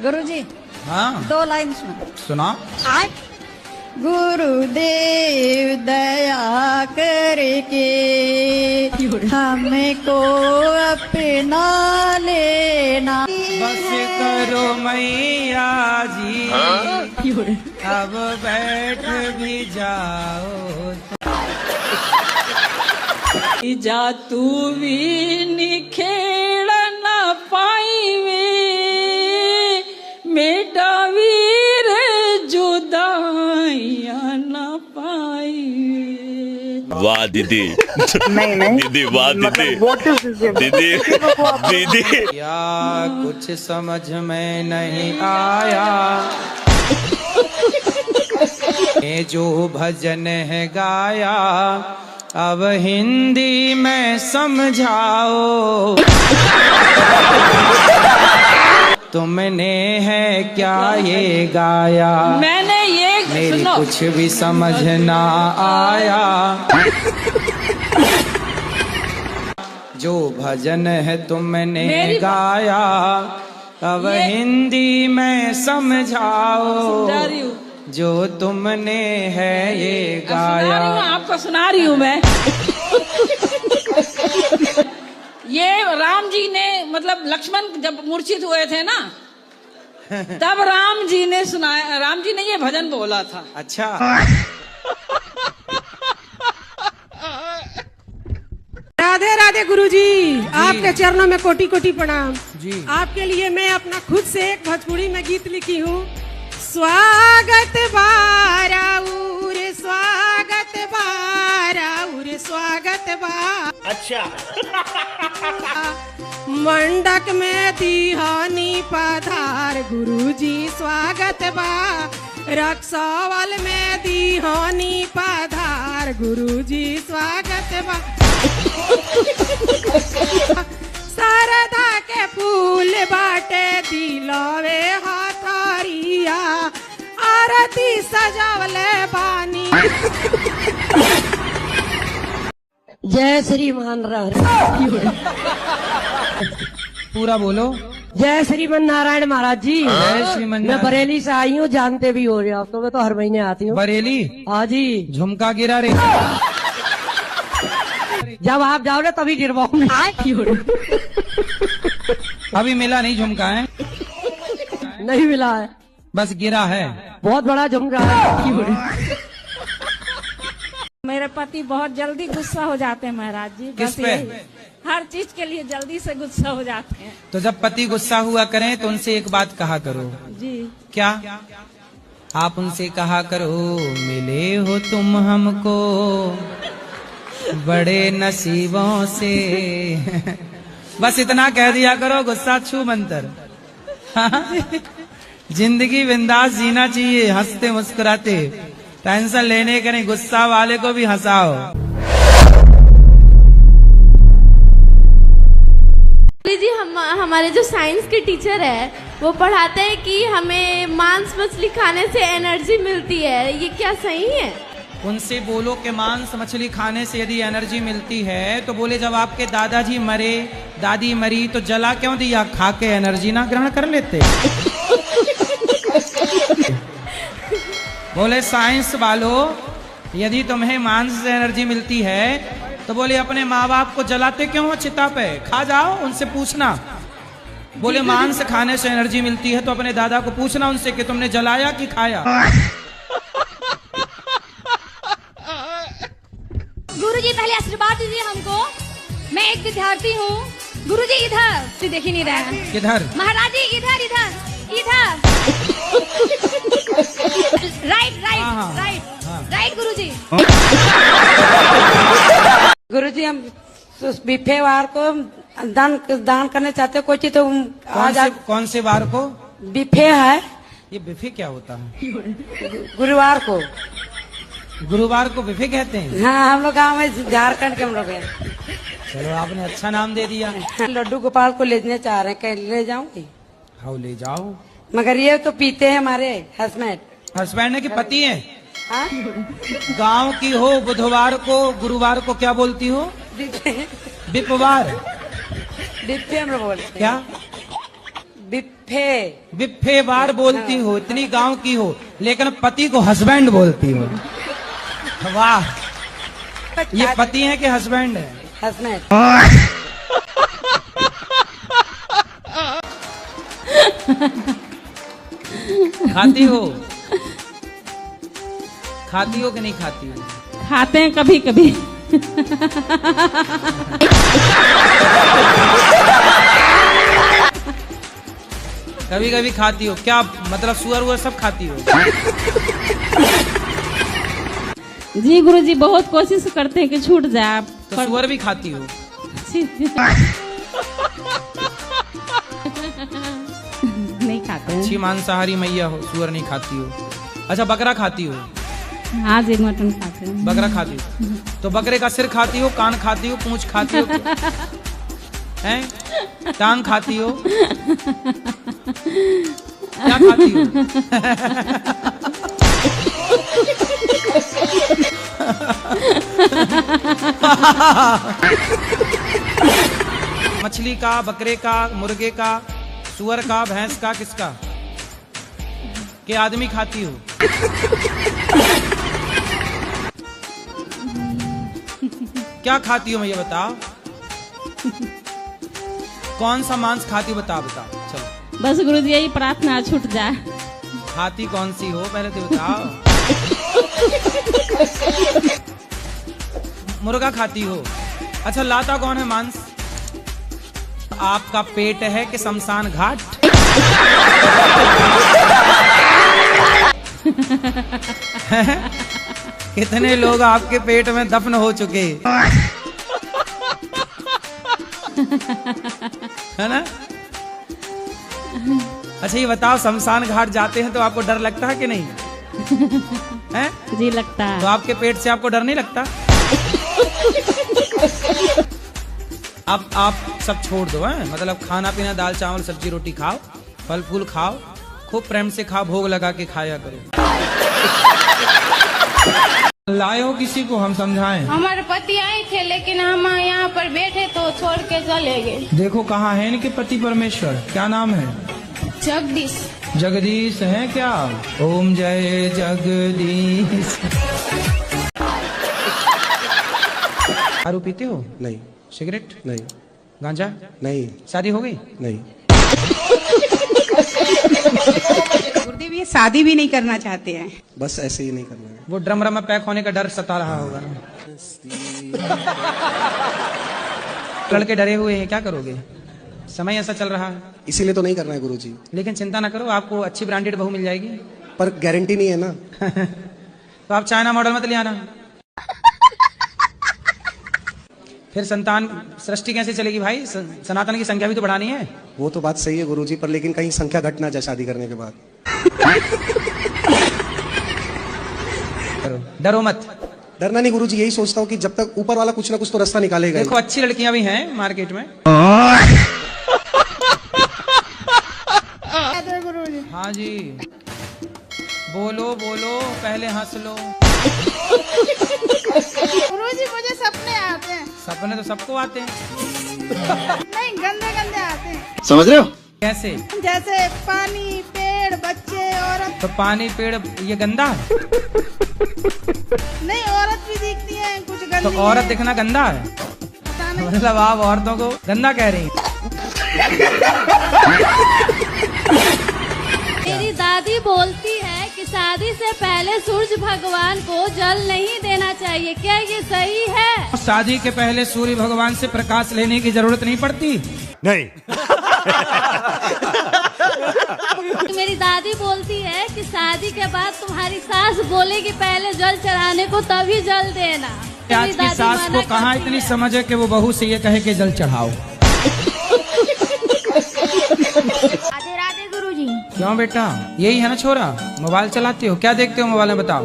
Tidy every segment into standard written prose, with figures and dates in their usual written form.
गुरुजी हाँ 2 लाइन सुना। गुरुदेव दया करके हमको अपना लेना। बस करो मैया जी अब बैठ भी जाओ। जा तू भी निखेड़ न पाईवे मेटा वीर जुदाइया न पाईवे। वाह दीदी। नहीं दीदी वाह दीदी। दीदी दीदी या कुछ समझ में नहीं आया ये जो भजन है गाया अब हिंदी में समझाओ। तुमने है क्या ये गाया मैंने ये मेरी सुनो। कुछ भी समझ ना आया। जो भजन है तुमने गाया अब हिंदी में समझाओ। समझा रही हूँ। जो तुमने है ये सुना रही गाया। हूँ, आपको सुना रही हूँ मैं। ये राम जी ने मतलब लक्ष्मण जब मूर्छित हुए थे ना तब राम जी ने सुनाया, राम जी ने ये भजन बोला था। अच्छा राधे राधे गुरुजी, आपके चरणों में कोटि कोटि प्रणाम जी। आपके लिए मैं अपना खुद से एक भोजपुरी में गीत लिखी हूँ। स्वागत बाराउर स्वागत बाराउर स्वागत बा। अच्छा मंडक में दिहानी पधार गुरुजी स्वागत बा। रक्सौल में दिहानी पधार गुरुजी स्वागत बा। शारदा के फूल बाटे दिलवे हथरिया आरती सजावले बानी। जय श्री मान पूरा बोलो। जय श्रीमन नारायण महाराज जी। जय श्रीमन मैं बरेली से आई हूँ, जानते भी हो रहे हो आप तो। मैं तो हर महीने आती हूँ बरेली। हाँ जी। झुमका गिरा रे। जब आप जाओ ना तभी गिरवाऊंगी। अभी मिला नहीं झुमका है, नहीं मिला है, बस गिरा है। बहुत बड़ा झुमका है। मेरे पति बहुत जल्दी गुस्सा हो जाते हैं महाराज जी। किस बस पे? यही, हर चीज के लिए जल्दी से गुस्सा हो जाते हैं तो जब पति गुस्सा हुआ करें तो उनसे एक बात कहा करो। जी। क्या? आप उनसे कहा करो मिले हो तुम हमको बड़े नसीबों से। बस इतना कह दिया करो, गुस्सा छू मंतर। जिंदगी बिंदास जीना चाहिए, हंसते मुस्कुराते। टेंशन लेने के नहीं, गुस्सा वाले को भी हंसाओ। जी हमारे जो साइंस के टीचर है वो पढ़ाते हैं कि हमें मांस मछली खाने से एनर्जी मिलती है, ये क्या सही है? उनसे बोलो कि मांस मछली खाने से यदि एनर्जी मिलती है तो बोले जब आपके दादाजी मरे, दादी मरी तो जला क्यों दिया? खा के एनर्जी ना ग्रहण कर लेते? बोले साइंस वालों यदि तुम्हें मांस से एनर्जी मिलती है तो बोले अपने माँ बाप को जलाते क्यों हो चिता पे? खा जाओ, उनसे पूछना। बोले मांस खाने से एनर्जी मिलती है तो अपने दादा को पूछना उनसे कि तुमने जलाया कि खाया। गुरुजी पहले आशीर्वाद दीजिए हमको। मैं एक विद्यार्थी हूँ। गुरुजी इधर से देख ही नहीं रहा है। किधर? महाराज जी इधर इधर इधर। राइट राइट राइट राइट गुरुजी। गुरुजी हम बिफे वार को दान करने चाहते कोई चीज तो कौन से वार को? बिफे है। ये बिफे क्या होता है? गुरुवार को। गुरुवार को बिफे कहते हैं? हाँ हम लोग गाँव में झारखंड के हम लोग हैं। चलो आपने अच्छा नाम दे दिया। लड्डू गोपाल को लेने चाह रहे हैं, कहीं ले जाऊंगी? हाँ ले जाओ। मगर ये तो पीते हैं हमारे हस्बैंड। हस्बैंड के पति हैं? गांव की हो, बुधवार को गुरुवार को क्या बोलती हो? बिफे। बिपवार। बिफे हम लोग बोलते हैं। क्या? बिप बिफ्फे। बिफ्फे बार बोलती हो, इतनी गांव की हो, लेकिन पति को हस्बैंड बोलती हो। वाह, ये पति है कि हस्बैंड है? हस्बैंड। खाती हो? खाती हो कि नहीं खाती हो? खाते हैं कभी कभी। कभी कभी खाती हो? क्या मतलब सुअर वुअर सब खाती हो? जी गुरुजी बहुत कोशिश करते हैं कि छूट जाए। तो सुअर भी खाती हो? नहीं खाते हैं। अच्छी मांसाहारी मैया हो, सुअर नहीं खाती हो। अच्छा, बकरा खाती हो? हाँ जी, मटन खाते हैं। बकरा खाती हो? तो बकरे का सिर खाती हो, कान खाती हो, पूंछ खाती हो, हैं? टांग खाती हो? क्या खाती हो? मछली का, बकरे का, मुर्गे का, सुअर का, भैंस का, किसका? के आदमी खाती हो? क्या खाती हो, मुझे बताओ। कौन सा मांस खाती हो, बताओ बताओ। चलो, बस गुरुजी यही प्रार्थना छूट जाए। खाती कौन सी हो पहले तो बताओ। मुर्गा खाती हो? अच्छा, लाता कौन है मांस? आपका पेट है कि शमशान घाट? कितने लोग आपके पेट में दफन हो चुके है ना? अच्छा, ये बताओ, शमशान घाट जाते हैं तो आपको डर लगता है कि नहीं? हैं? जी लगता है। तो आपके पेट से आपको डर नहीं लगता? अब आप सब छोड़ दो, हैं? मतलब खाना पीना, दाल चावल सब्जी रोटी खाओ, फल फूल खाओ, खूब प्रेम से खाओ, भोग लगा के खाया करो। लाए हो किसी को, हम समझाएं? हमारे पति आए थे लेकिन हम यहाँ पर बैठे तो छोड़ के चले गए। देखो कहाँ है इनके पति परमेश्वर, क्या नाम है? जगदीश। जगदीश है क्या? ओम जय जगदीश। दारू पीते हो? नहीं। सिगरेट? नहीं। गांजा? नहीं। शादी हो गई? नहीं। गुरुदेव ये शादी भी नहीं करना चाहते हैं। बस ऐसे ही नहीं करना है। वो ड्रम में पैक होने का डर सता रहा होगा ना। लड़के डरे हुए हैं, क्या करोगे? समय ऐसा चल रहा है, इसीलिए तो नहीं करना है गुरुजी। लेकिन चिंता ना करो, आपको अच्छी ब्रांडेड बहू मिल जाएगी। पर गारंटी नहीं है ना। तो आप चाइना मॉडल मत ले आना। फिर संतान सृष्टि कैसे चलेगी भाई? सनातन की संख्या भी तो बढ़ानी है। वो तो बात सही है गुरुजी, पर लेकिन कहीं संख्या घट ना जाए शादी करने के बाद। डरो मत। डरना नहीं गुरुजी, यही सोचता हूँ कि जब तक ऊपर वाला कुछ ना कुछ तो रास्ता निकालेगा। देखो अच्छी लड़कियां भी हैं मार्केट में। हाँ जी, बोलो बोलो, पहले हंस लो। गुरुजी मुझे सपने आते हैं। सपने तो सबको आते हैं। नहीं, गंदे गंदे आते हैं। समझ रहे हो? कैसे? जैसे पानी, पेड़, बच्चे, औरत। तो पानी पेड़ ये गंदा है? नहीं, औरत भी दिखती है कुछ गंदी। तो औरत दिखना गंदा है? पता नहीं। मतलब आप औरतों को गंदा कह रही हैं? मेरी दादी बोलती है कि शादी से पहले सूरज भगवान को जल नहीं देना चाहिए, क्या ये सही है? शादी के पहले सूर्य भगवान से प्रकाश लेने की जरूरत नहीं पड़ती? नहीं। मेरी दादी बोलती है कि शादी के बाद तुम्हारी सास बोलेगी पहले जल चढ़ाने को, तभी जल देना। आज की सास को कहाँ इतनी समझ है कि वो बहू से ये कहे कि जल चढ़ाओ। राधे राधे गुरुजी। क्यों बेटा, यही है ना छोरा? मोबाइल चलाते हो? क्या देखते हो मोबाइल में बताओ?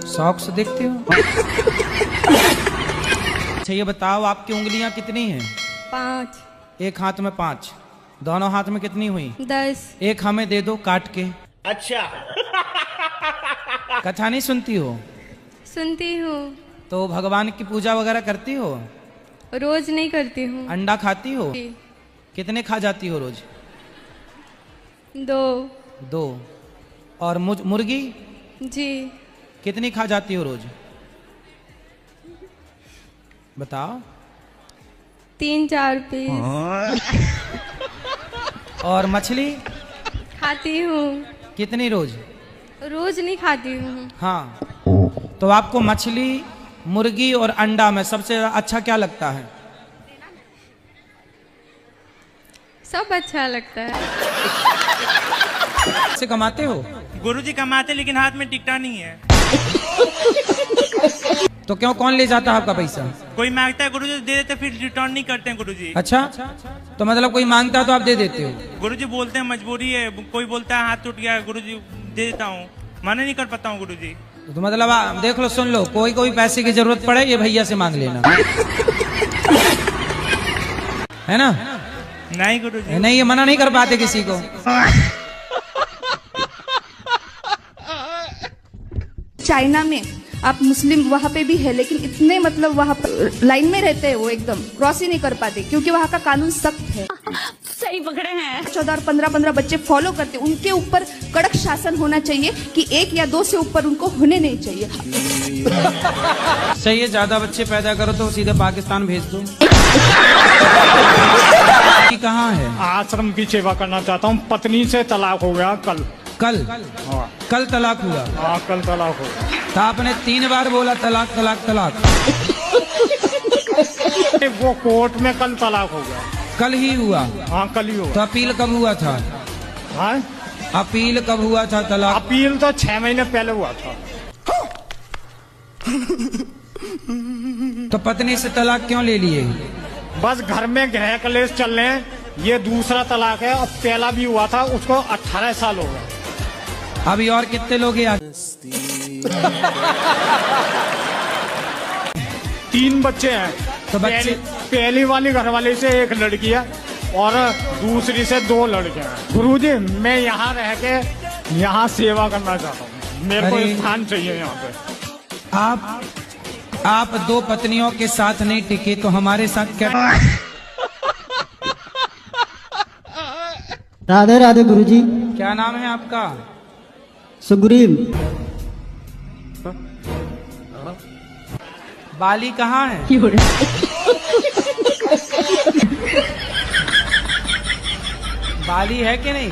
शॉर्ट्स देखते हो? अच्छा ये बताओ, आपकी उंगलियां कितनी हैं? 5। एक हाथ में 5, दोनों हाथ में कितनी हुई? 10। एक हमें दे दो काट के। अच्छा। कथा नहीं सुनती हो? सुनती हूँ। तो भगवान की पूजा वगैरह करती हो? रोज नहीं करती हूँ। अंडा खाती हो? कितने खा जाती हो रोज? 2। 2। और मुर्गी जी। कितनी खा जाती हो रोज? बताओ। 3-4 पीस। और मछली खाती हूँ। कितनी रोज? रोज नहीं खाती हूँ। हाँ, तो आपको मछली, मुर्गी और अंडा में सबसे अच्छा क्या लगता है? सब अच्छा लगता है। से कमाते हो? गुरुजी कमाते लेकिन हाथ में टिकटा नहीं है। तो क्यों, कौन ले जाता है आपका पैसा? कोई मांगता है गुरुजी दे देते, फिर रिटर्न नहीं करते हैं गुरुजी। अच्छा, तो मतलब कोई मांगता है तो आप दे देते हो? गुरुजी बोलते हैं मजबूरी है, कोई बोलता है हाथ टूट गया गुरुजी दे देता हूँ, मना नहीं कर पाता हूँ गुरुजी। तो मतलब देख लो, सुन लो, कोई पैसे की जरूरत पड़े ये भैया से मांग लेना, है ना? नहीं गुरुजी, नहीं, ये मना नहीं कर पाते किसी को। चाइना में आप मुस्लिम वहाँ पे भी है, लेकिन इतने मतलब वहाँ पर लाइन में रहते हैं, वो एकदम क्रॉस ही नहीं कर पाते क्योंकि वहाँ का कानून सख्त है। सही पकड़े हैं। 14 और 15 बच्चे फॉलो करते, उनके ऊपर कड़क शासन होना चाहिए कि 1 या 2 से ऊपर उनको होने नहीं चाहिए। सही है, ज्यादा बच्चे पैदा करो तो सीधे पाकिस्तान भेज दो। कहाँ है? आश्रम की सेवा करना चाहता हूँ। पत्नी से तलाक हो गया कल। हाँ। कल तलाक हुआ? हाँ, कल तलाक हुआ। तो आपने 3 बार बोला तलाक तलाक तलाक। वो कोर्ट में कल तलाक हो गया। कल ही हुआ? हाँ, कल ही हुआ। तो अपील कब हुआ था? हाँ, अपील कब हुआ था तलाक? अपील तो 6 महीने पहले हुआ था। तो पत्नी से तलाक क्यों ले लिए? बस घर में गृह कलेश चल रहे हैं, ये दूसरा तलाक है। अब पहला भी हुआ था, उसको 18 साल हो गए। अभी और कितने लोग हैं? 3 बच्चे हैं। तो बच्चे पहली वाली घरवाली से 1 लड़की है और दूसरी से 2 लड़के हैं। गुरुजी, मैं यहाँ रह के यहाँ सेवा करना चाहता हूँ, मेरे को स्थान चाहिए यहाँ पे। आप 2 पत्नियों के साथ नहीं टिके तो हमारे साथ क्या? राधे राधे गुरुजी। क्या नाम है आपका? सुग्रीव। बाली कहाँ है? बाली है कि नहीं?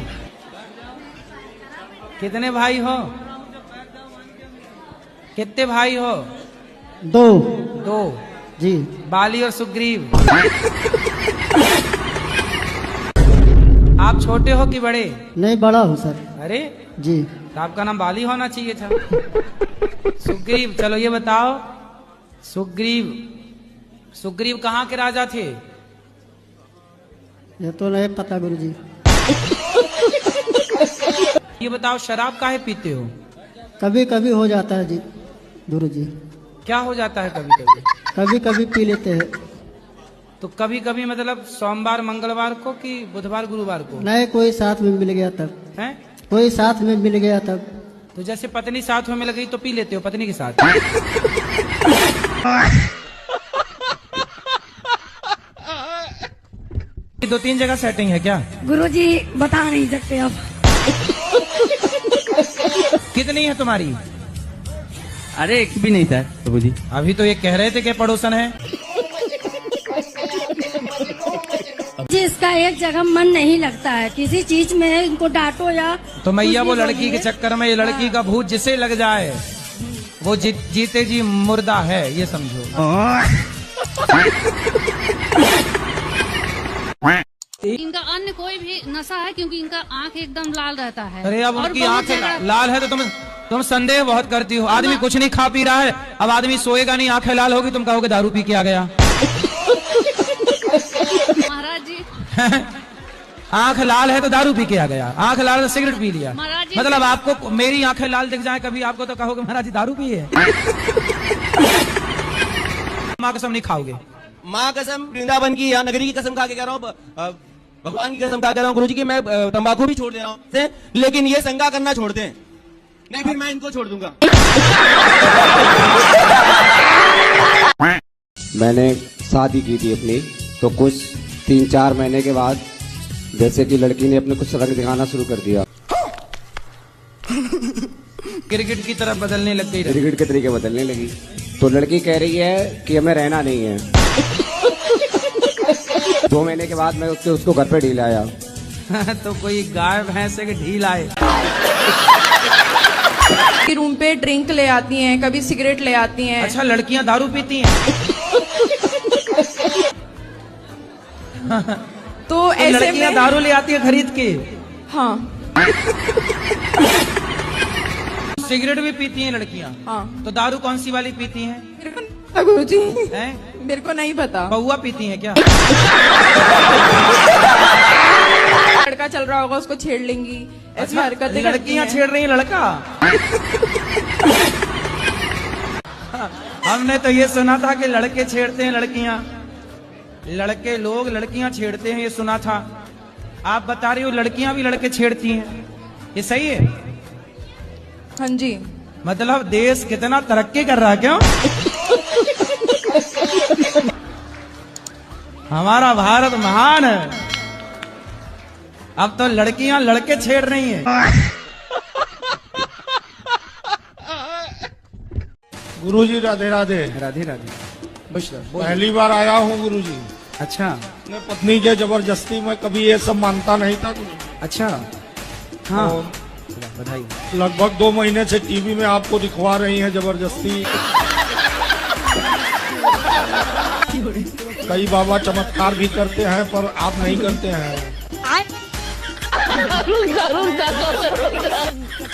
कितने भाई हो? कितने भाई हो? 2 जी। बाली और सुग्रीव। आप छोटे हो कि बड़े? नहीं, बड़ा हूँ सर। अरे जी, तो आपका नाम बाली होना चाहिए था। सुग्रीव, चलो ये बताओ, सुग्रीव कहाँ के राजा थे? ये तो नहीं पता गुरुजी। ये बताओ, शराब काहे पीते हो? कभी कभी हो जाता है जी गुरुजी। क्या हो जाता है कभी कभी? कभी कभी पी लेते हैं। तो कभी कभी मतलब सोमवार मंगलवार को कि बुधवार गुरुवार को? नहीं, कोई साथ में मिल गया तब। हैं? कोई साथ में मिल गया तब। तो जैसे पत्नी साथ में मिल गई तो पी लेते हो पत्नी के साथ? 2-3 जगह सेटिंग है क्या? गुरुजी बता नहीं सकते अब। कितनी है तुम्हारी? अरे एक भी नहीं सर गुरुजी। अभी तो ये कह रहे थे कि पड़ोसन है। जी, इसका एक जगह मन नहीं लगता है किसी चीज में, इनको डांटो या तो मैया वो लड़की के चक्कर में, ये लड़की का भूत जिसे लग जाए वो जीते जी मुर्दा है, ये समझो। इनका अन्य कोई भी नशा है क्योंकि इनका आंख एकदम लाल रहता है। अरे अब उनकी आंख लाल है तो तुम संदेह बहुत करती हो। आदमी कुछ नहीं खा पी रहा है, अब आदमी सोएगा नहीं, आंखें लाल होगी, तुम कहोगे दारू पी के आ गया। महाराज जी आंख लाल है तो दारू पी के आ गया, आंख लाल है तो सिगरेट पी लिया। मतलब आपको मेरी आंखें लाल दिख जाए कभी आपको तो कहोगे महाराज जी दारू पिए। माँ कसम नहीं खाओगे? माँ कसम, वृंदावन की या नगरी की कसम खा के कह रहा हूँ, भगवान की कसम खा के कह रहा हूँ गुरुजी की, मैं तंबाकू भी छोड़ दे रहा हूँ, लेकिन ये संगा करना छोड़ते हैं नहीं, फिर मैं इनको छोड़ दूंगा। मैंने शादी की थी अपनी, तो कुछ 3-4 महीने के बाद जैसे कि लड़की ने अपने कुछ रंग दिखाना शुरू कर दिया, क्रिकेट की तरफ बदलने लग गई, क्रिकेट के तरीके बदलने लगी, तो लड़की कह रही है कि हमें रहना नहीं है। 2 महीने के बाद मैं उसको घर पे ढील आया। तो कोई गाय भैंस के ढील आए। रूम पे ड्रिंक ले आती हैं, कभी सिगरेट ले आती हैं। अच्छा, लड़कियां दारू पीती हैं? तो ऐसे लड़कियां में दारू ले आती है खरीद के? हाँ। सिगरेट भी पीती हैं लड़कियां? हाँ। तो दारू कौन सी वाली पीती हैं? गुरुजी हैं? मेरे को नहीं पता। पौवा पीती हैं क्या? लड़का चल रहा होगा उसको छेड़ लेंगी, ऐसी हरकतें लड़कियां छेड़ रही हैं लड़का? हमने तो ये सुना था कि लड़के छेड़ते हैं लड़कियां, लड़के लोग लड़कियां छेड़ते हैं, ये सुना था। आप बता रही हो लड़कियां भी लड़के छेड़ती हैं, ये सही है? हाँ जी। मतलब देश कितना तरक्की कर रहा है, क्यों? हमारा भारत महान है। अब तो लड़कियां लड़के छेड़ रही हैं। गुरुजी राधे राधे। राधे राधे। पहली बार आया हूँ गुरुजी। अच्छा। अपने पत्नी के जबरदस्ती में कभी ये सब मानता नहीं था गुरुजी। अच्छा। हाँ। बधाई। लगभग 2 महीने से टीवी में आपको दिखवा रही हैं जबरदस्ती। कई बाबा चमत्कार भी करते हैं पर आप नहीं करते हैं।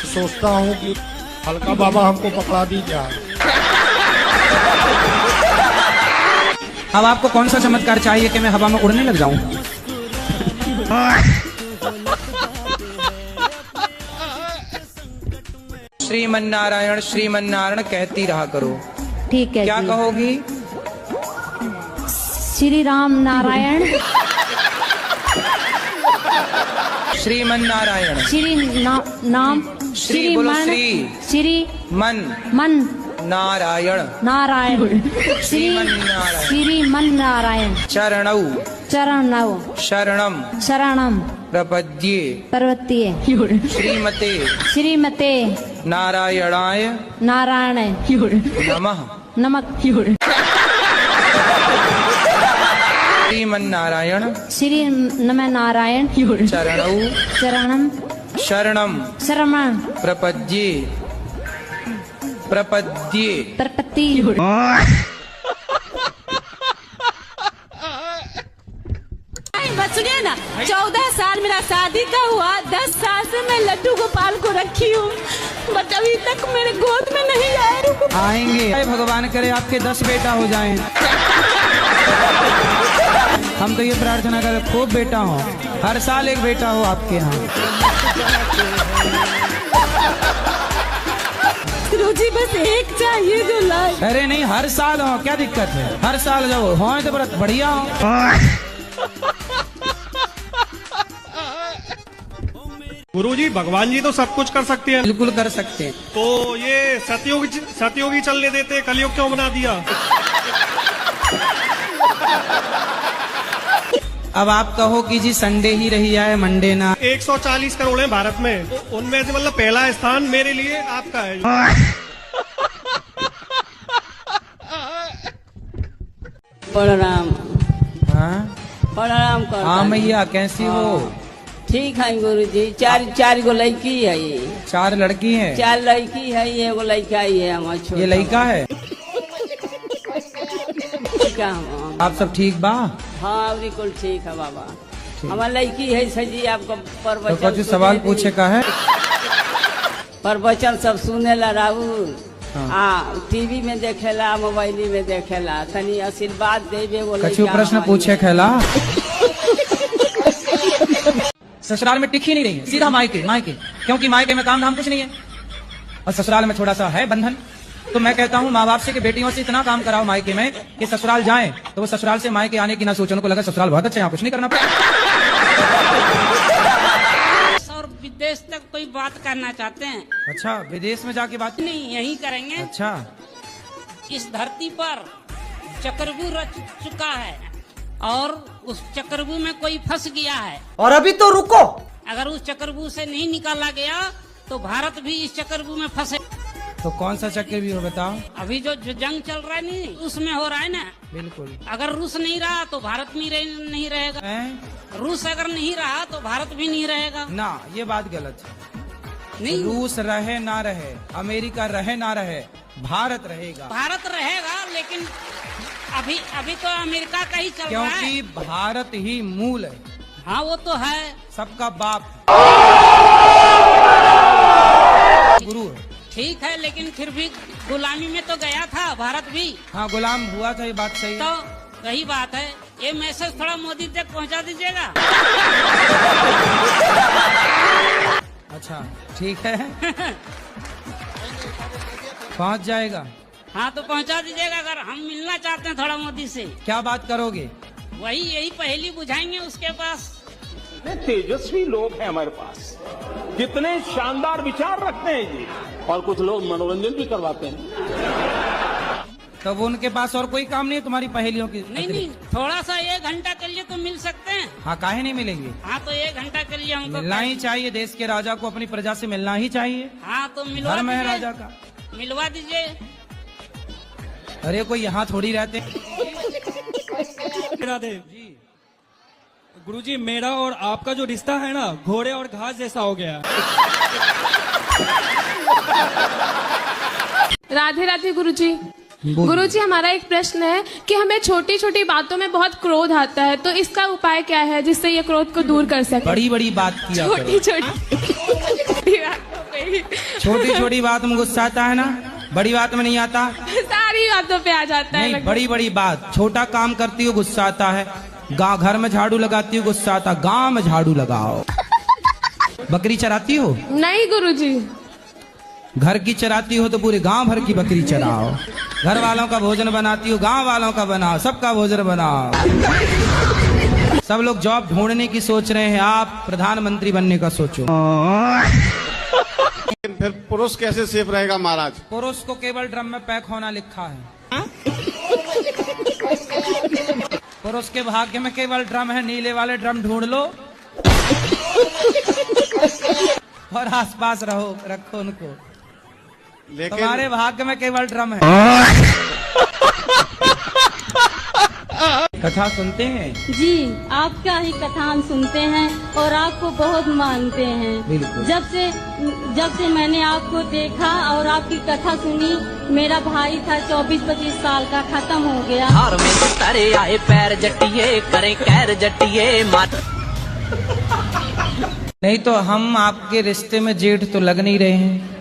सोचता हूँ कि हल्का बाबा हमको पकड़ा दी जाए। अब आपको कौन सा चमत्कार चाहिए कि मैं हवा में उड़ने लग जाऊं? श्रीमन्नारायण श्रीमन्नारायण कहती रहा करो। ठीक है। क्या कहोगी? श्री राम नारायण। श्रीमन्नारायण। श्री नाम श्री बोलो श्री। श्री मन नारायण। नारायण। श्रीमन नारायण। चरणौ शरणम शरणम प्रपद्ये श्रीमते नारायणाय नमः। श्रीमन्नारायण श्री नम नारायण चरणम शरणम प्रपद्ये सुनिए ना, 14 साल मेरा शादी का हुआ, 10 साल से मैं लड्डू गोपाल को रखी हूँ, बट अभी तक मेरे गोद में नहीं आए। आएंगे, भगवान करे आपके 10 बेटा हो जाएं। हम तो ये प्रार्थना करें खूब बेटा हो, हर साल एक बेटा हो आपके यहाँ। गुरुजी बस एक चाहिए जो लाए। अरे नहीं, हर साल हो, क्या दिक्कत है? हर साल जब हो तो बढ़िया हो। गुरुजी भगवान जी तो सब कुछ कर सकते हैं। बिल्कुल कर सकते हैं। तो ये सतयुगी चलने देते, कलयुग क्यों बना दिया? अब आप कहो कि जी संडे ही रही जाए, मंडे ना। 140 करोड़ है भारत में, तो उनमें से मतलब पहला स्थान मेरे लिए आपका है। प्रणाम। प्रणाम कर। हाँ मैया, कैसी हो? ठीक है गुरुजी। चार गो लड़की है। 4 लड़की हैं? 4 लड़की है, एगो लड़का ही है हमारा। ये लड़का है? आप सब ठीक बा? हाँ बिल्कुल ठीक है बाबा। हमारा लड़की है सजी, आपको प्रवचन तो कुछ सवाल पूछे का है? प्रवचन सब सुने ला राहुल। टीवी में देखेला, मोबाइल में देखेला, तनी आशीर्वाद देवे। कछु प्रश्न पूछे खेला? ससुराल में टिक ही नहीं रही है, सीधा मायके, क्योंकि मायके में काम धाम कुछ नहीं है और ससुराल में थोड़ा सा है बंधन। तो मैं कहता हूँ माँ बाप से कि बेटियों से इतना काम कराओ मायके में कि ससुराल जाएं तो वो ससुराल से मायके आने की ना सोचने को लगा ससुराल बहुत अच्छा है, यहाँ कुछ नहीं करना पड़ेगा। और विदेश तक कोई बात करना चाहते हैं? अच्छा, विदेश में जाके बात नहीं, यहीं करेंगे। अच्छा। इस धरती पर चक्रव्यूह रच चुका है और उस चक्रव्यूह में कोई फंस गया है, और अभी तो रुको, अगर उस चक्रव्यूह से नहीं निकाला गया तो भारत भी इस चक्रव्यूह में फंसे। तो कौन सा चक्रव्यूह बताओ? अभी जो जंग चल रहा है नहीं, उसमें हो रहा है ना। बिल्कुल। अगर रूस नहीं रहा तो भारत भी नहीं रहेगा। रूस अगर नहीं रहा तो भारत भी नहीं रहेगा ना। ये बात गलत है। नहीं, रूस रहे ना रहे, अमेरिका रहे ना रहे, भारत रहेगा। भारत रहेगा, लेकिन अभी तो अमेरिका का ही चल रहा है, क्योंकि भारत ही मूल है। हाँ वो तो है, सबका बाप गुरु है। ठीक है, लेकिन फिर भी गुलामी में तो गया था भारत भी। हाँ गुलाम हुआ था, ये बात सही है। तो वही बात है, ये मैसेज थोड़ा मोदी तक पहुंचा दीजिएगा। अच्छा ठीक है। पहुंच जाएगा। हाँ तो पहुंचा दीजिएगा। अगर हम मिलना चाहते हैं थोड़ा मोदी से। क्या बात करोगे? यही पहेली बुझाएंगे उसके पास। तेजस्वी लोग हैं हमारे पास, कितने शानदार विचार रखते हैं जी, और कुछ लोग मनोरंजन भी करवाते हैं। तो वो उनके पास और कोई काम नहीं है तुम्हारी पहेलियों की? नहीं, थोड़ा सा 1 घंटा के लिए तो मिल सकते हैं। हाँ काहे नहीं मिलेंगे? हाँ तो 1 घंटा के लिए हमको मिलना ही चाहिए। देश के राजा को अपनी प्रजा से मिलना ही चाहिए। हाँ तो मिलवा धर्म है दीजिए, राजा का, मिलवा दीजिए। अरे कोई यहाँ थोड़ी रहते। राधे गुरुजी, मेरा और आपका जो रिश्ता है ना, घोड़े और घास जैसा हो गया। राधे राधे गुरुजी। गुरुजी, हमारा एक प्रश्न है कि हमें छोटी छोटी बातों में बहुत क्रोध आता है, तो इसका उपाय क्या है जिससे ये क्रोध को दूर कर सके? बड़ी बड़ी बात किया करो। छोटी छोटी बात में गुस्सा आता है ना, बड़ी बात में नहीं आता। सारी बातों पे आ जाता है। नहीं, बड़ी बड़ी बात। छोटा काम करती हो गुस्सा आता है, घर में झाड़ू लगाती हो गुस्सा आता, गांव में झाड़ू लगाओ। बकरी चराती हो? नहीं गुरुजी। घर की चराती हो तो पूरे गांव भर की बकरी चराओ। घर वालों का भोजन बनाती हो, गांव वालों का बनाओ, सबका भोजन बनाओ। सब लोग जॉब ढूंढने की सोच रहे हैं, आप प्रधानमंत्री बनने का सोचो। फिर पुरुष कैसे सेफ रहेगा महाराज? पुरुष को केवल ड्रम में पैक होना लिखा है। पुरुष के भाग्य में केवल ड्रम है, नीले वाले ड्रम ढूंढ लो और आसपास रखो उनको। लेकिन तुम्हारे भाग्य में केवल ड्रम है। कथा सुनते हैं जी, आपका ही कथा हम सुनते हैं और आपको बहुत मानते हैं। जब से मैंने आपको देखा और आपकी कथा सुनी, मेरा भाई था 24-25 साल का, खत्म हो गया। हार में तारे आए पैर जट्टिए, करे कैर जट्टिए मात। नहीं तो हम आपके रिश्ते में जेठ तो लग नहीं रहे हैं,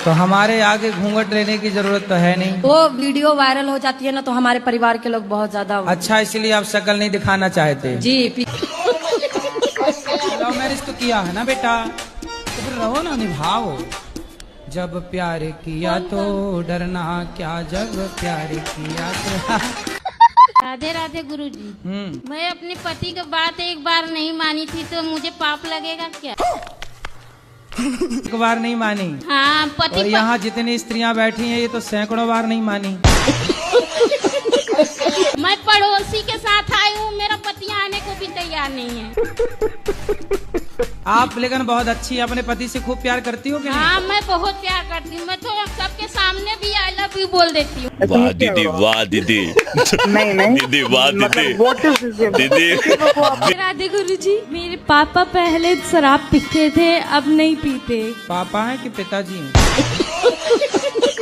तो हमारे आगे घूंघट लेने की जरूरत तो है नहीं। वो वीडियो वायरल हो जाती है ना, तो हमारे परिवार के लोग बहुत ज्यादा। अच्छा, इसलिए आप शक्ल नहीं दिखाना चाहते जी। लव मैरिज तो किया है ना बेटा, तो फिर रहो ना, निभाओ। जब प्यार किया तो डरना क्या, जब प्यार किया तो। राधे राधे गुरुजी। मैं अपने पति की बात एक बार नहीं मानी थी, तो मुझे पाप लगेगा क्या? एक बार नहीं मानी? हाँ, पति। और यहाँ जितनी स्त्रियां बैठी हैं, ये तो सैकड़ों बार नहीं मानी। मैं पड़ोसी के साथ आई हूँ, मेरा पति आने को भी तैयार नहीं है। आप लेकिन बहुत अच्छी, अपने पति से खूब प्यार करती हो कि नहीं? हाँ, मैं बहुत प्यार करती हूँ। मैं तो सबके सामने भी आई लव यू बोल देती हूँ। वाह दीदी, वाह दीदी। नहीं दीदी, वाह दीदी। दीदी। राधे गुरुजी, मेरे पापा पहले शराब पीते थे, अब नहीं पीते। पापा है कि पिताजी हैं?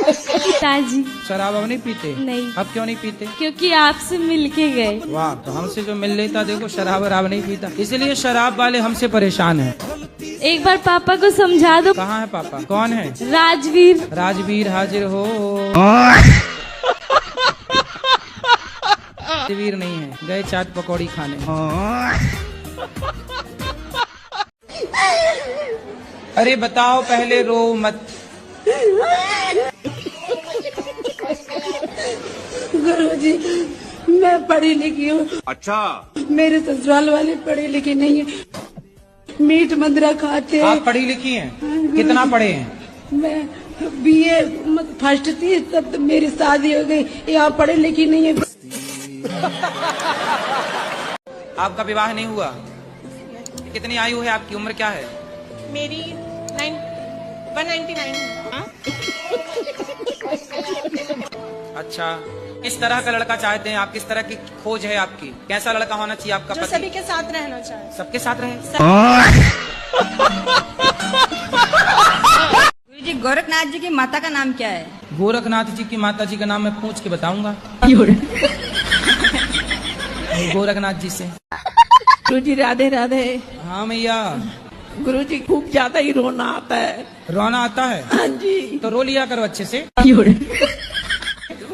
पिताजी। शराब अब नहीं पीते? नहीं। अब क्यों नहीं पीते? क्योंकि आपसे मिलके गए। वाह, तो हमसे जो मिल लेता, देखो शराब वराब नहीं पीता, इसलिए शराब वाले हमसे परेशान हैं। एक बार पापा को समझा दो। कहाँ है पापा? कौन है? राजवीर। राजवीर हाजिर हो। राजवीर नहीं है, गए चाट पकौड़ी खाने। अरे बताओ, पहले रो मत। गुरुजी, मैं पढ़ी लिखी हूँ। अच्छा। मेरे ससुराल वाले पढ़े लिखे नहीं है, मीट मदिरा खाते हैं। आप पढ़ी लिखी हैं? कितना पढ़े हैं? मैं BA फर्स्ट थी, तब तो मेरी शादी हो गई। यहाँ पढ़े लिखी नहीं है। आपका विवाह नहीं हुआ? कितनी आयु है आपकी, उम्र क्या है? मेरी 199 है। अच्छा, किस तरह का लड़का चाहते हैं आप? किस तरह की खोज है आपकी? कैसा लड़का होना चाहिए आपका जो पति? सभी के साथ रहना चाहे। सबके साथ रहे। जी गोरखनाथ जी की माता का नाम क्या है? गोरखनाथ जी की माता जी का नाम मैं पूछ के बताऊंगा गोरखनाथ जी से। गुरु जी राधे राधे। हाँ मैया। गुरु जी खूब ज्यादा ही रोना आता है। रोना आता है? हाँ जी। तो रो लिया करो अच्छे से।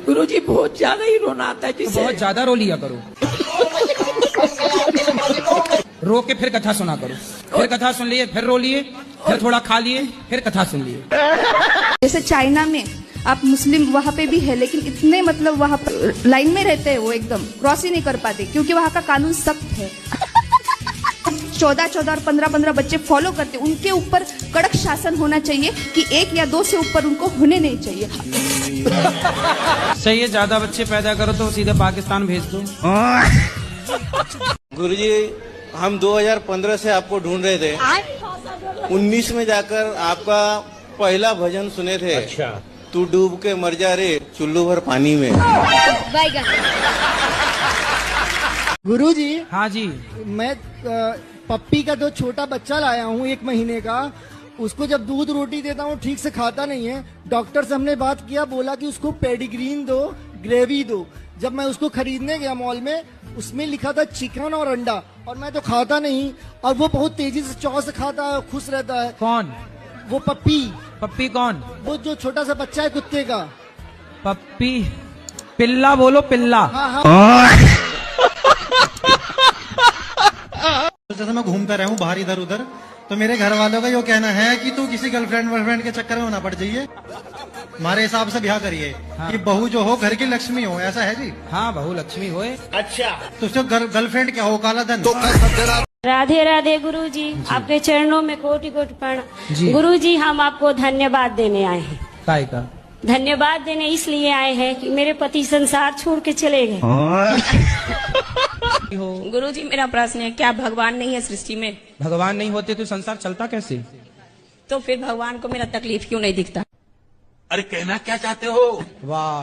गुरु जी बहुत ज्यादा ही रोना आता है तो बहुत ज्यादा रो लिया करो। रो के फिर कथा सुना करो। फिर कथा सुन लिए, फिर रो लिए, फिर थोड़ा खा लिए, फिर कथा सुन लिए। जैसे चाइना में आप मुस्लिम वहाँ पे भी है, लेकिन इतने मतलब वहाँ पर लाइन में रहते हैं, वो एकदम क्रॉस ही नहीं कर पाते क्योंकि वहाँ का कानून सख्त है। 14-14 और 15-15 बच्चे फॉलो करते, उनके ऊपर कड़क शासन होना चाहिए कि 1 या 2 से ऊपर उनको होने नहीं चाहिए। सही है, ज्यादा बच्चे पैदा करो तो सीधे पाकिस्तान भेज दो। गुरुजी, हम 2015 से आपको ढूंढ रहे थे। 19 में जाकर आपका पहला भजन सुने थे। अच्छा। तू डूब के मर जा रे चुल्लू भर पानी में। गुरुजी। हाँ जी। मैं पप्पी का जो छोटा बच्चा लाया हूँ 1 महीने का, उसको जब दूध रोटी देता हूँ ठीक से खाता नहीं है। डॉक्टर से हमने बात किया, बोला कि उसको पेडिग्रीन दो, ग्रेवी दो। जब मैं उसको खरीदने गया मॉल में, उसमें लिखा था चिकन और अंडा, और मैं तो खाता नहीं, और वो बहुत तेजी से चौ से खाता है, खुश रहता है। कौन? वो पप्पी। पप्पी कौन? वो जो छोटा सा बच्चा है कुत्ते का। पप्पी? पिल्ला बोलो, पिल्ला। हाँ हाँ। जैसे मैं घूमता रहा हूँ बाहर इधर उधर, तो मेरे घर वालों का ये कहना है कि तू किसी गर्लफ्रेंड वर्लफ्रेंड के चक्कर में ना पड़ जाइए, हमारे हिसाब से ब्याह करिए। हाँ। कि बहू जो हो घर की लक्ष्मी हो, ऐसा है जी? हाँ, बहू लक्ष्मी हो। अच्छा, तो उसको गर्लफ्रेंड क्या हो, काला धन। राधे राधे गुरु जी, आपके चरणों में कोटि कोटि प्रणाम। गुरु जी, हम आपको धन्यवाद देने आए हैं। काय का धन्यवाद देने इसलिए आए हैं कि मेरे पति संसार छोड़ के चले गए। गुरु जी, मेरा प्रश्न है, क्या भगवान नहीं है सृष्टि में? भगवान नहीं होते तो संसार चलता कैसे? तो फिर भगवान को मेरा तकलीफ क्यों नहीं दिखता? अरे कहना क्या चाहते हो? वाह।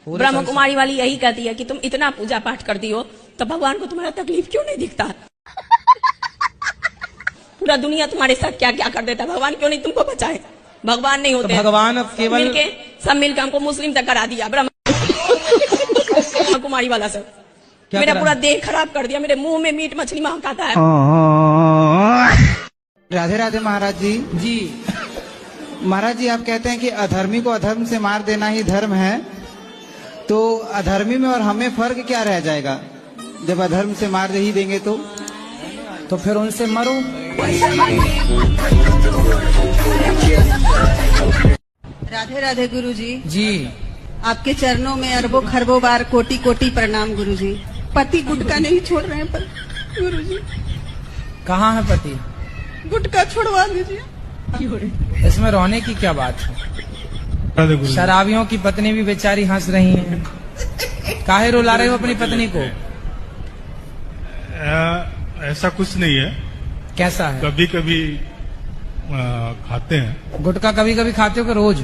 ब्रह्म कुमारी वाली यही कहती है कि तुम इतना पूजा पाठ करती हो, तो भगवान को तुम्हारा तकलीफ क्यों नहीं दिखता? पूरा दुनिया तुम्हारे साथ क्या क्या कर देता है, भगवान क्यों नहीं तुमको बचाए? भगवान नहीं होते तो भगवान केवल सब मिलकर हमको मुस्लिम तक करा दिया। ब्रह्म कुमारी वाला सब मेरा पूरा देह खराब कर दिया, मेरे मुंह में मीट मछली महकाता है। राधे राधे महाराज जी। जी महाराज जी, आप कहते हैं कि अधर्मी को अधर्म से मार देना ही धर्म है, तो अधर्मी में और हमें फर्क क्या रह जाएगा? जब अधर्म से मार ही देंगे तो फिर उनसे मरो। राधे राधे गुरु जी। जी, आपके चरणों में अरबों खरबों बार कोटि कोटि प्रणाम गुरु जी। पति गुटका नहीं छोड़ रहे हैं गुरु जी। कहाँ है पति? गुटका छुड़वा दीजिए। इसमें रोने की क्या बात है? शराबियों की पत्नी भी बेचारी हंस रही है। काहे रुला रहे हो अपनी पत्नी को? ऐसा कुछ नहीं है। कैसा है? कभी कभी खाते हैं गुटखा। कभी कभी खाते हो कि रोज?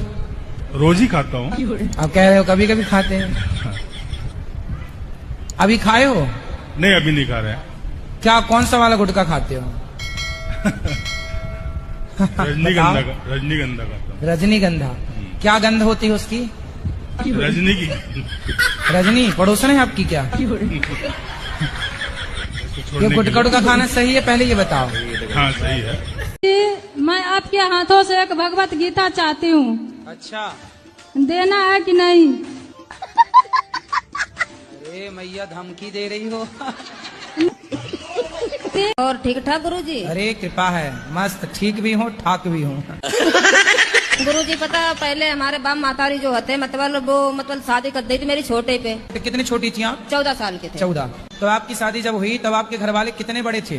रोज ही खाता हूँ। आप कह रहे हो कभी कभी खाते हैं। अभी खाए हो? नहीं, अभी नहीं खा रहे। क्या, कौन सा वाला गुटखा खाते हो? रजनीगंधा का। रजनीगंधा का। रजनीगंधा? क्या गंध होती है उसकी? रजनी की। रजनी पड़ोसन है आपकी क्या? ये गुटखा का खाना सही है, पहले ये बताओ। हाँ सही है। मैं आपके हाथों से एक भगवत गीता चाहती हूँ। अच्छा, देना है कि नहीं? अरे मैया, धमकी दे रही हो। और ठीक ठाक गुरु जी? अरे कृपा है, मस्त ठीक भी हूँ, ठाक भी हूँ। गुरु जी, पता पहले हमारे बाप मातारी जो होते मतलब शादी कर दी थी मेरी छोटे पे। तो कितनी छोटी थी आप? 14 साल के थे। 14? तो आपकी शादी जब हुई तब आपके घर वाले कितने बड़े थे?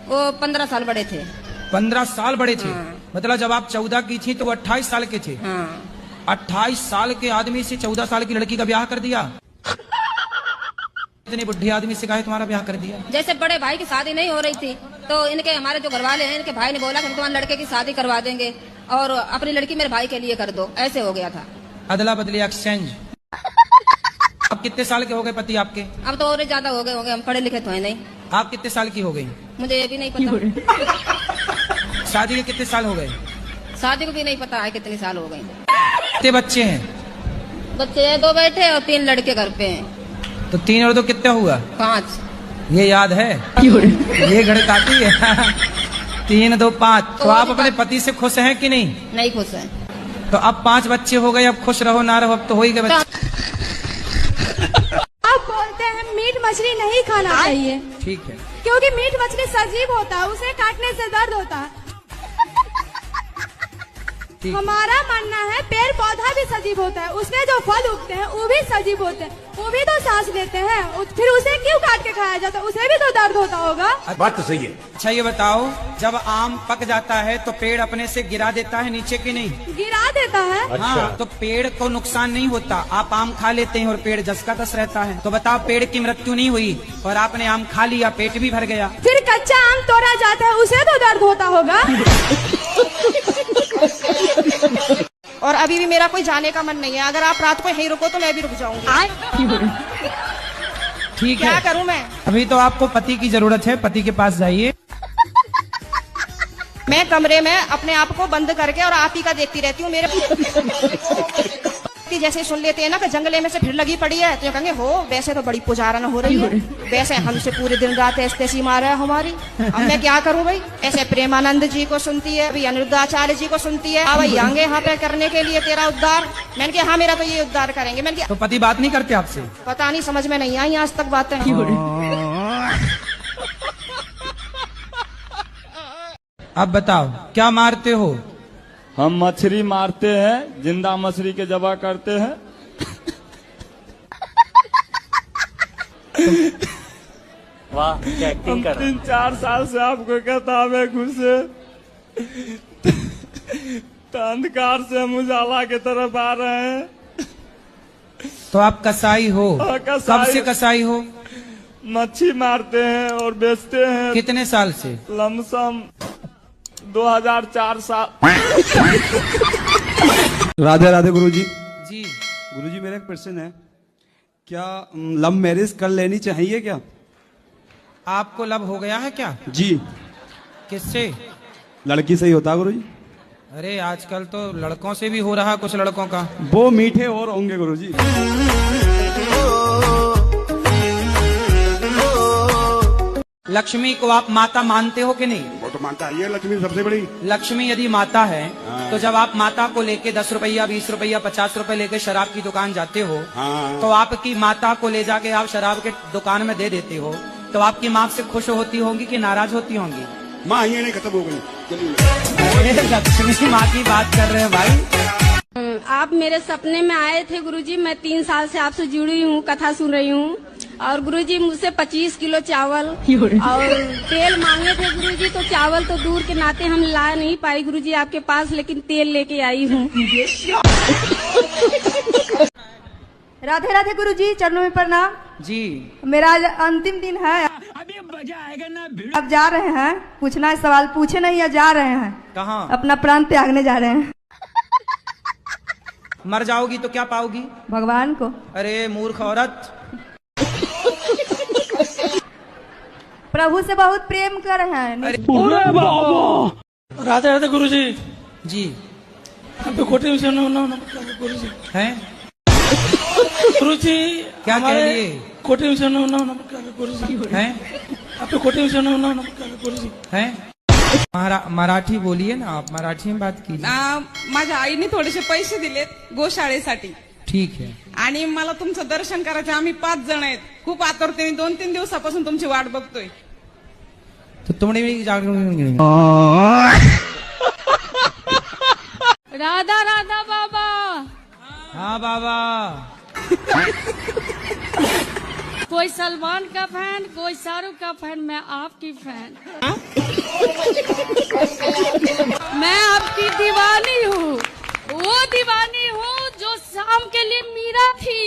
वो 15 साल बड़े थे। 15 साल बड़े थे? हाँ। मतलब जब आप 14 की थी तो वो 28 साल के थे। हाँ। 28 साल के आदमी से 14 साल की लड़की का ब्याह कर दिया। इतनी बुढ़ी आदमी से कहा तुम्हारा ब्याह कर दिया? जैसे बड़े भाई की शादी नहीं हो रही थी तो इनके हमारे जो घरवाले हैं इनके भाई ने बोला कि हम तुम्हारे लड़के की शादी करवा देंगे और अपनी लड़की मेरे भाई के लिए कर दो, ऐसे हो गया था। अदला बदली एक्सचेंज। अब कितने साल के हो गए पति आपके? अब तो और ज्यादा हो गए होंगे, हम पढ़े लिखे तो है नहीं। आप कितने साल की हो गई? मुझे ये भी नहीं पता। शादी के कितने साल हो गए? शादी को भी नहीं पता है कितने साल हो गए। कितने बच्चे हैं? बच्चे 2 बैठे और 3 लड़के घर पे हैं। तो 3 और 2 कितने हुआ? 5। ये याद है? ये गणकाती है। 3, 2, 5। तो आप अपने पति से खुश हैं कि नहीं? नहीं खुश हैं। तो अब 5 बच्चे हो गए, अब खुश रहो ना रहो, अब तो हो ही गए बच्चे। आप बोलते हैं मीट मछली नहीं खाना चाहिए, ठीक है, क्योंकि मीट मछली सजीव होता है, उसे काटने से दर्द होता है। हमारा मानना है पेड़ पौधा भी सजीव होता है, उसमें जो फल उगते हैं वो भी सजीव होते हैं, वो भी तो सांस लेते हैं, फिर उसे क्यों काट के खाया जाता है? उसे भी तो दर्द होता होगा। बात तो सही है। अच्छा ये बताओ, जब आम पक जाता है तो पेड़ अपने से गिरा देता है नीचे की नहीं? गिरा देता है। अच्छा। हाँ, तो पेड़ को नुकसान नहीं होता, आप आम खा लेते हैं और पेड़ जस का तस रहता है। तो बताओ, पेड़ की मृत्यु नहीं हुई और आपने आम खा लिया, पेट भी भर गया। फिर कच्चा आम तोड़ा जाता है, उसे तो दर्द होता होगा। और अभी भी मेरा कोई जाने का मन नहीं है, अगर आप रात को यहीं रुको तो मैं भी रुक जाऊंगी। ठीक है, क्या करूं मैं? अभी तो आपको पति की जरूरत है, पति के पास जाइए। मैं कमरे में अपने आप को बंद करके और आप ही का देखती रहती हूँ। मेरे जैसे सुन लेते हैं ना कि जंगले में से फिर लगी पड़ी है, तो कहेंगे हो वैसे तो बड़ी पुजारन हो रही है, वैसे हमसे पूरे दिन रात ऐसी मार है हमारी। अब मैं क्या करूं भाई? ऐसे प्रेमानंद जी को सुनती है, अभी अनिरुद्धाचार्य जी को सुनती है, भाई आएंगे यहाँ पे करने के लिए तेरा उद्धार। मैंने कहा हाँ मेरा तो ये उद्धार करेंगे। मैंने कहा तो पति बात नहीं करते आपसे? पता नहीं, समझ में नहीं आई आज तक बातें। अब बताओ क्या मारते हो? हम मछली मारते हैं, जिंदा मछली के जबा करते हैं। वाह क्या एक्टिंग कर रहा है। 3-4 साल से आपको कहता हमें घुसे तो अंधकार से हम उजाला की तरफ आ रहे हैं। तो आप कसाई हो? कब से कसाई हो? मच्छी मारते हैं और बेचते हैं। कितने साल से? लमसम 2004 साल। राधे राधे गुरुजी। जी गुरुजी, मेरा एक प्रश्न है, क्या लव मैरिज कर लेनी चाहिए क्या? आपको लव हो गया है क्या? जी। किससे? लड़की से ही होता है गुरुजी। अरे आजकल तो लड़कों से भी हो रहा है, कुछ लड़कों का। वो मीठे और होंगे गुरुजी। लक्ष्मी को आप माता मानते हो कि नहीं? वो तो मानता है, लक्ष्मी सबसे बड़ी। लक्ष्मी यदि माता है तो जब आप माता को लेके 10 रुपया, 20 रुपया, 50 रुपए लेके शराब की दुकान जाते हो, तो आपकी माता को ले जाके आप शराब के दुकान में दे देते हो, तो आपकी माँ से खुश होती होंगी कि नाराज होती होंगी? माँ ये नहीं खत्म हो गई। लक्ष्मी माँ की बात कर रहे हैं भाई। आप मेरे सपने में आए थे गुरुजी, मैं 3 साल से आपसे जुड़ी हूँ, कथा सुन रही हूँ। और गुरुजी मुझसे 25 किलो चावल और तेल मांगे थे गुरुजी, तो चावल तो दूर के नाते हम ला नहीं पाई गुरुजी आपके पास, लेकिन तेल लेके आई हूँ। राधे राधे गुरुजी, चरणों में प्रणाम जी। मेरा आज अंतिम दिन है, अभी मजा आएगा ना। अब जा रहे हैं, पूछना है सवाल, पूछे नहीं या जा रहे हैं? कहाँ? अपना प्राण त्यागने जा रहे हैं। मर जाओगी तो क्या पाओगी? भगवान को। अरे मूर्ख औरत। प्रभु से बहुत प्रेम कर रहे हैं। अरे बाबा। राधे राधे गुरुजी। जी। कोटे में से गुरुजी हैं? गुरुजी क्या कह लिए? कोटे में से गुरुजी हैं? आपके कोटे में से गुरुजी हैं? मराठी बोलिए ना आप, मराठी में बात कीजिए। माझ्या आईने थोडेसे पैसे दिलेत गोशाळेसाठी। ठीक है। आणि मला तुमचं दर्शन करायचं, आम्ही 5 जण आहेत, खूप आतुरतेने 2-3 दिवसापासून तुमची वाट बघतोय। तो तुमने भी राधा राधा बाबा। हाँ बाबा। कोई सलमान का फैन, कोई शाहरुख का फैन, मैं आपकी फैन। मैं आपकी दीवानी हूँ, वो दीवानी हूँ जो शाम के लिए मीरा थी।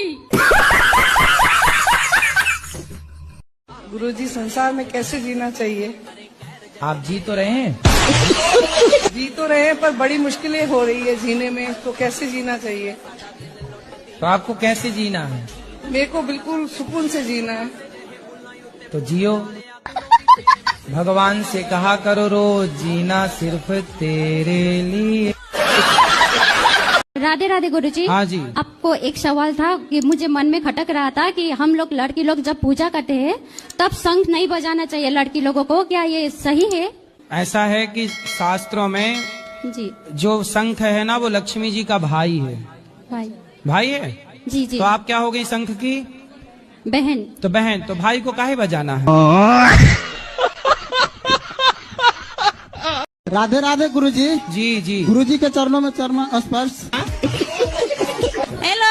गुरुजी संसार में कैसे जीना चाहिए? आप जी तो रहे हैं, जी तो रहे हैं, पर बड़ी मुश्किलें हो रही है जीने में, तो कैसे जीना चाहिए? तो आपको कैसे जीना है? मेरे को बिल्कुल सुकून से जीना है। तो जियो। भगवान से कहा करो रोज जीना सिर्फ तेरे लिए। राधे राधे गुरुजी। हाँ जी। आपको एक सवाल था कि मुझे मन में खटक रहा था कि हम लोग लड़की लोग जब पूजा करते हैं तब शंख नहीं बजाना चाहिए लड़की लोगों को, क्या ये सही है? ऐसा है कि शास्त्रों में जी जो शंख है ना वो लक्ष्मी जी का भाई है। भाई है? जी जी। तो आप क्या हो गई शंख की? बहन। तो बहन, तो भाई को काहे बजाना है? राधे राधे गुरुजी। जी जी। गुरुजी के चरणों में चरण स्पर्श। हेलो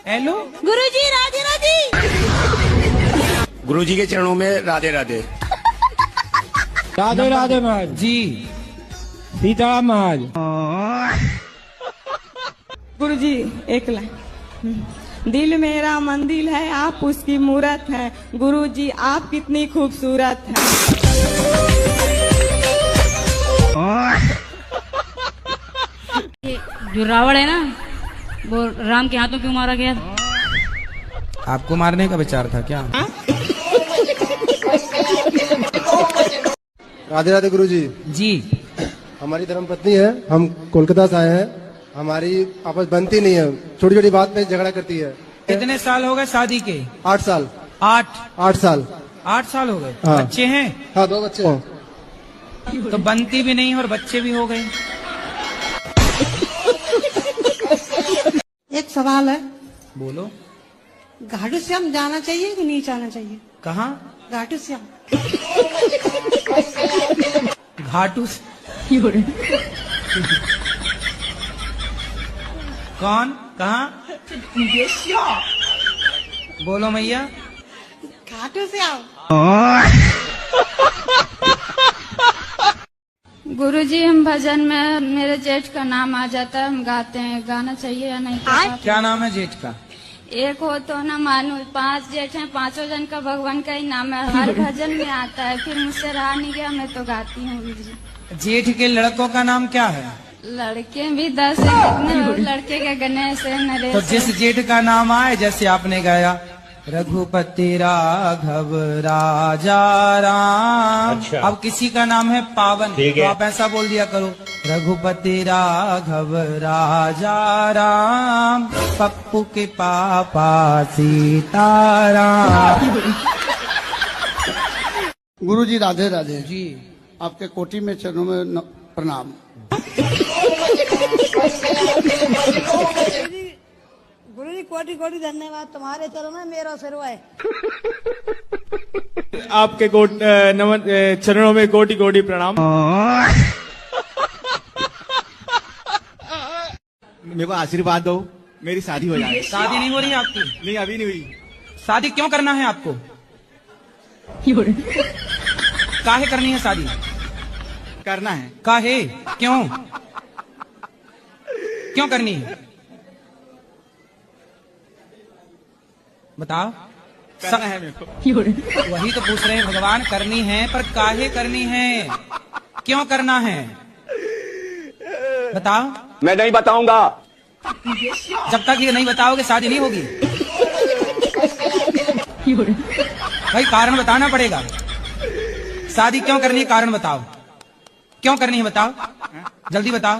हेलो गुरुजी, राधे राधे। गुरुजी के चरणों में राधे राधे। राधे राधे महाराज जी। सीताराम महाराज। गुरुजी एक लाइन। दिल मेरा मंदिर है, आप उसकी मूरत है, गुरुजी आप कितनी खूबसूरत है। जो रावण है ना, वो राम के हाथों क्यों मारा गया? आपको मारने का विचार था क्या? राधे राधे गुरुजी। जी। हमारी धर्मपत्नी है, हम कोलकाता से आए हैं, हमारी आपस बनती नहीं है, छोटी छोटी बात पे झगड़ा करती है। कितने साल हो गए शादी के? 8 साल। 8 साल। 8 साल हो गए। हाँ। बच्चे हैं? हाँ 2 बच्चे हैं। तो बनती भी नहीं और बच्चे भी हो गए। एक सवाल है, बोलो। घाटू श्याम जाना चाहिए कि नहीं जाना चाहिए? कहाँ? घाटू श्याम। घाटू कौन? कहाँ? बोलो मैया। घाटू श्याम। गुरुजी हम भजन में मेरे जेठ का नाम आ जाता है, हम गाते हैं, गाना चाहिए या नहीं? क्या नाम है जेठ का? एक हो तो ना मानो, 5 जेठ हैं, 5 जन का भगवान का ही नाम है, हर भजन में आता है, फिर मुझसे रहा नहीं गया, मैं तो गाती हूँ गुरुजी। जेठ के लड़कों का नाम क्या है? लड़के भी 10 है, कितने लड़के के गणेश है, नरेश। तो जिस जेठ का नाम आए, जैसे आपने गाया रघुपति राघव राजा राम। अच्छा। अब किसी का नाम है पावन, ठीक तो है। आप ऐसा बोल दिया करो, रघुपति राघव राजा राम, पप्पू के पापा सीताराम। गुरुजी राधे राधे जी। आपके कोटि में चरणों में प्रणाम। गुरुजी कोटि कोटि धन्यवाद, तुम्हारे चरणों में मेरा सिर है। आपके चरणों में कोटि कोटि प्रणाम। मेरे को आशीर्वाद दो, मेरी शादी हो जाए। शादी नहीं हो रही आपकी? नहीं, अभी नहीं हुई। शादी क्यों करना है आपको? काहे करनी है शादी? करना है। काहे? क्यों? क्यों करनी है? बताओ। करना है मेरे को। वही तो पूछ रहे हैं भगवान, करनी है पर काहे करनी है? क्यों करना है? बताओ। मैं नहीं बताऊंगा। जब तक ये नहीं बताओगे शादी नहीं होगी। भाई कारण बताना पड़ेगा। शादी क्यों करनी है, कारण बताओ। क्यों करनी है बताओ, जल्दी बताओ।